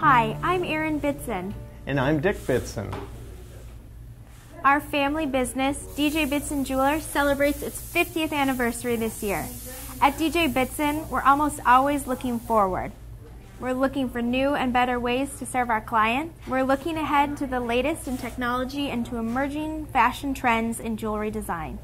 Hi, I'm Erin Bitzan. And I'm Dick Bitzan. Our family business, DJ Bitzan Jewelers, celebrates its 50th anniversary this year. At DJ Bitzan, we're almost always looking forward. We're looking for new and better ways to serve our clients. We're looking ahead to the latest in technology and to emerging fashion trends in jewelry design.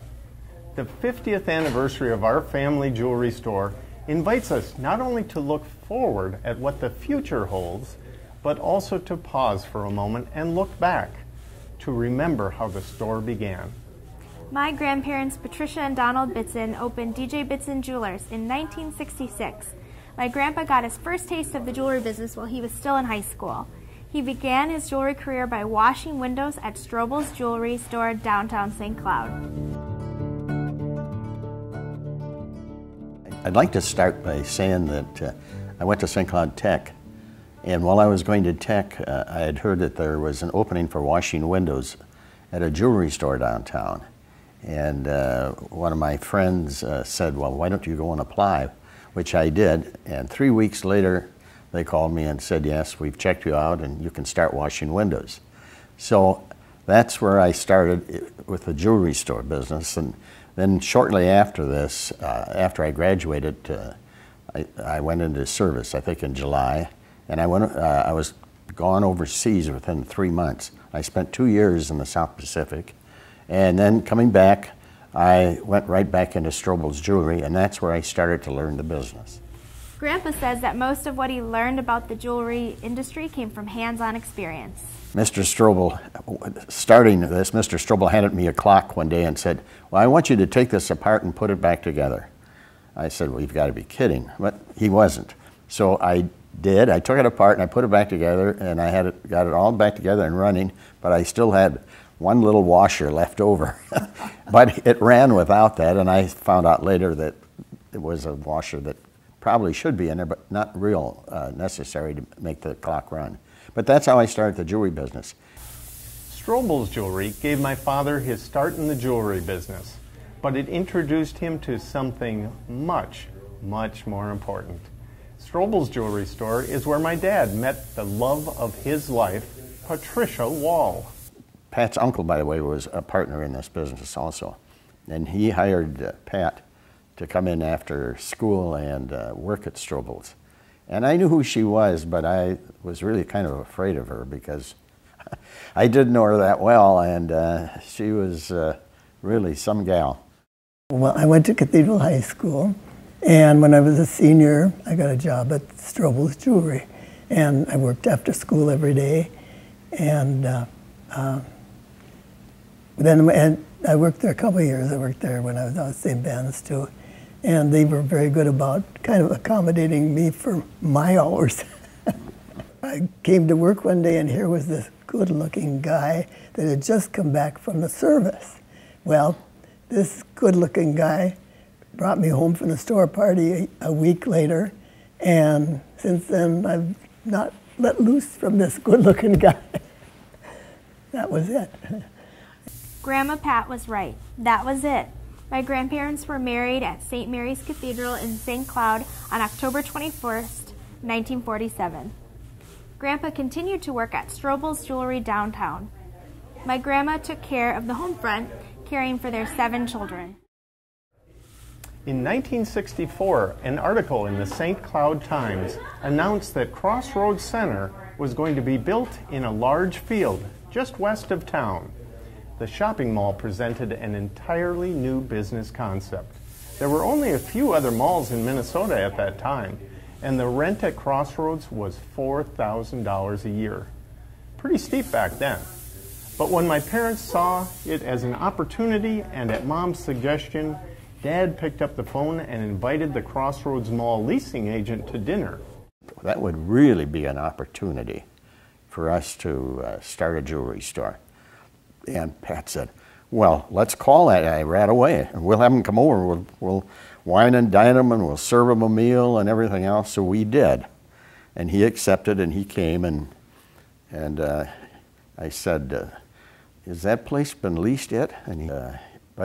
The 50th anniversary of our family jewelry store invites us not only to look forward at what the future holds, but also to pause for a moment and look back to remember how the store began. My grandparents, Patricia and Donald Bitzan, opened DJ Bitzan Jewelers in 1966. My grandpa got his first taste of the jewelry business while he was still in high school. He began his jewelry career by washing windows at Strobel's Jewelry Store downtown St. Cloud. I'd like to start by saying that I went to St. Cloud Tech, and while I was going to Tech, I had heard that there was an opening for washing windows at a jewelry store downtown. And one of my friends said, well, why don't you go and apply? Which I did, and 3 weeks later they called me and said, yes, we've checked you out and you can start washing windows. So that's where I started with the jewelry store business. And then shortly after this, after I graduated, I went into service, I think in July, and I was gone overseas within 3 months. I spent 2 years in the South Pacific, and then coming back, I went right back into Strobel's Jewelry, and that's where I started to learn the business. Grandpa says that most of what he learned about the jewelry industry came from hands-on experience. Mr. Strobel, starting this, Mr. Strobel handed me a clock one day and said, well, I want you to take this apart and put it back together. I said, well, you've got to be kidding. But he wasn't. So I did. I took it apart and I put it back together, and I got it all back together and running, but I still had one little washer left over. But it ran without that, and I found out later that it was a washer that probably should be in there, but not real necessary to make the clock run. But that's how I started the jewelry business. Strobel's Jewelry gave my father his start in the jewelry business, but it introduced him to something much, much more important. Strobel's Jewelry Store is where my dad met the love of his life, Patricia Wall. Pat's uncle, by the way, was a partner in this business also. And he hired Pat to come in after school and work at Strobel's. And I knew who she was, but I was really kind of afraid of her because I didn't know her that well, and she was really some gal. Well, I went to Cathedral High School, and when I was a senior, I got a job at Strobel's Jewelry. And I worked after school every day, and then I worked there a couple of years. I worked there when I was on St. Ben's too. And they were very good about kind of accommodating me for my hours. I came to work one day, and here was this good-looking guy that had just come back from the service. Well, this good-looking guy brought me home from the store party a week later, and since then I've not let loose from this good-looking guy. That was it. Grandma Pat was right. That was it. My grandparents were married at St. Mary's Cathedral in St. Cloud on October 21st, 1947. Grandpa continued to work at Strobel's Jewelry downtown. My grandma took care of the home front, caring for their 7 children. In 1964, an article in the St. Cloud Times announced that Crossroads Center was going to be built in a large field just west of town. The shopping mall presented an entirely new business concept. There were only a few other malls in Minnesota at that time, and the rent at Crossroads was $4,000 a year. Pretty steep back then. But when my parents saw it as an opportunity, and at Mom's suggestion, Dad picked up the phone and invited the Crossroads Mall leasing agent to dinner. That would really be an opportunity for us to start a jewelry store. And Pat said, well, let's call that guy right away. We'll have him come over. We'll wine and dine him, and we'll serve him a meal and everything else. So we did. And he accepted, and he came, and I said, has that place been leased yet? And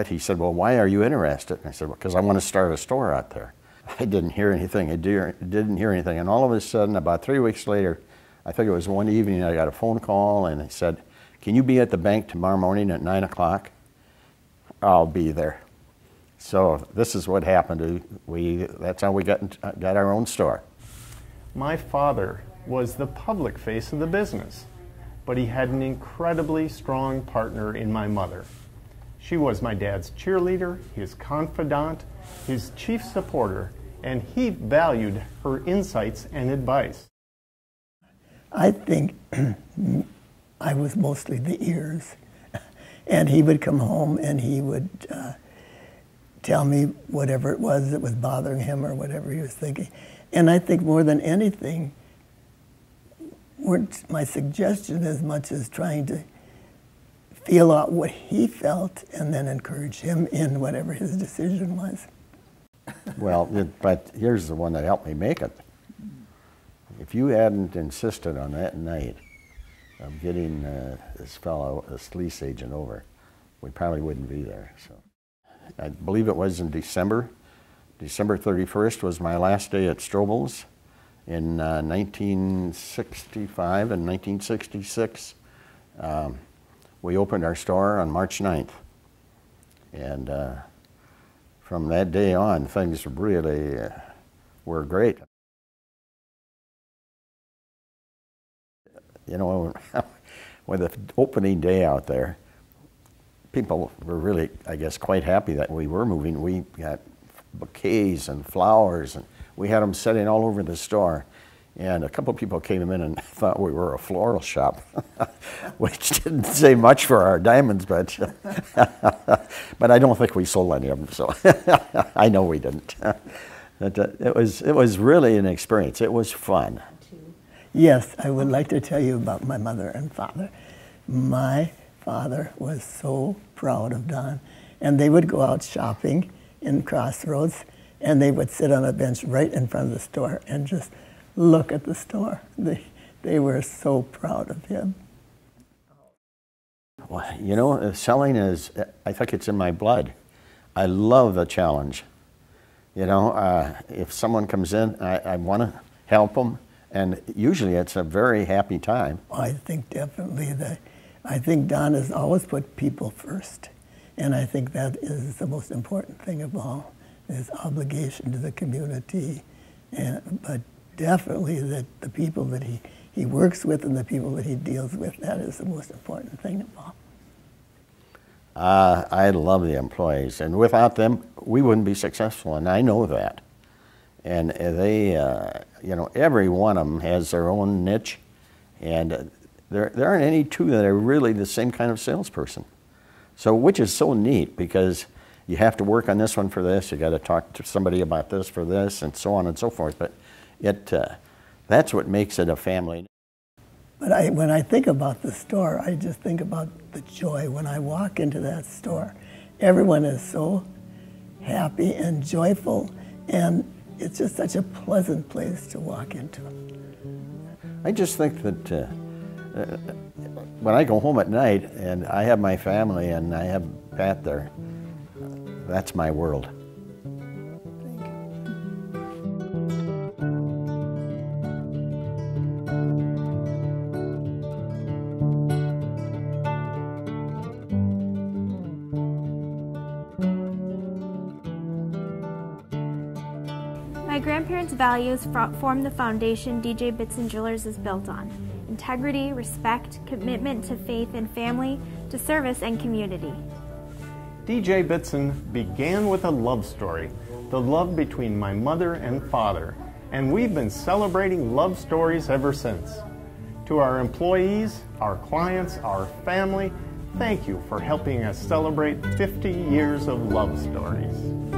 he said, well, why are you interested? And I said, well, because I want to start a store out there. I didn't hear anything. I didn't hear anything. And all of a sudden, about 3 weeks later, I think it was one evening I got a phone call and they said, "Can you be at the bank tomorrow morning at 9 o'clock? I'll be there." So this is what happened. That's how we got our own store. My father was the public face of the business, but he had an incredibly strong partner in my mother. She was my dad's cheerleader, his confidant, his chief supporter, and he valued her insights and advice. I think I was mostly the ears. And he would come home and he would tell me whatever it was that was bothering him or whatever he was thinking. And I think more than anything, weren't my suggestion as much as trying to feel out what he felt and then encourage him in whatever his decision was. Well, but here's the one that helped me make it. If you hadn't insisted on that night of getting this fellow, this lease agent, over, we probably wouldn't be there. So, I believe it was in December. December 31st was my last day at Strobel's in 1965 and 1966. We opened our store on March 9th. And from that day on, things really were great. You know, with the opening day out there, people were really, I guess, quite happy that we were moving. We got bouquets and flowers, and we had them setting all over the store. And a couple of people came in and thought we were a floral shop, which didn't say much for our diamonds, but but I don't think we sold any of them, so I know we didn't. It was really an experience. It was fun. Yes, I would like to tell you about my mother and father. My father was so proud of Don, and they would go out shopping in Crossroads, and they would sit on a bench right in front of the store and just look at the store. They were so proud of him. Well, you know, selling is, I think it's in my blood. I love the challenge. You know, if someone comes in, I want to help them, and usually it's a very happy time. I think definitely that. I think Don has always put people first, and I think that is the most important thing of all, his obligation to the community, but definitely that the people that he works with and the people that he deals with, that is the most important thing of all. I love the employees, and without them, we wouldn't be successful, and I know that. And they, you know, every one of them has their own niche, and there aren't any two that are really the same kind of salesperson. So, which is so neat, because you have to work on this one for this, you got to talk to somebody about this for this, and so on and so forth. But that's what makes it a family. But when I think about the store, I just think about the joy when I walk into that store. Everyone is so happy and joyful, and it's just such a pleasant place to walk into. I just think that when I go home at night and I have my family and I have Pat there, that's my world. My grandparents' values form the foundation DJ Bitzan Jewelers is built on. Integrity, respect, commitment to faith and family, to service and community. DJ Bitzan began with a love story, the love between my mother and father, and we've been celebrating love stories ever since. To our employees, our clients, our family, thank you for helping us celebrate 50 years of love stories.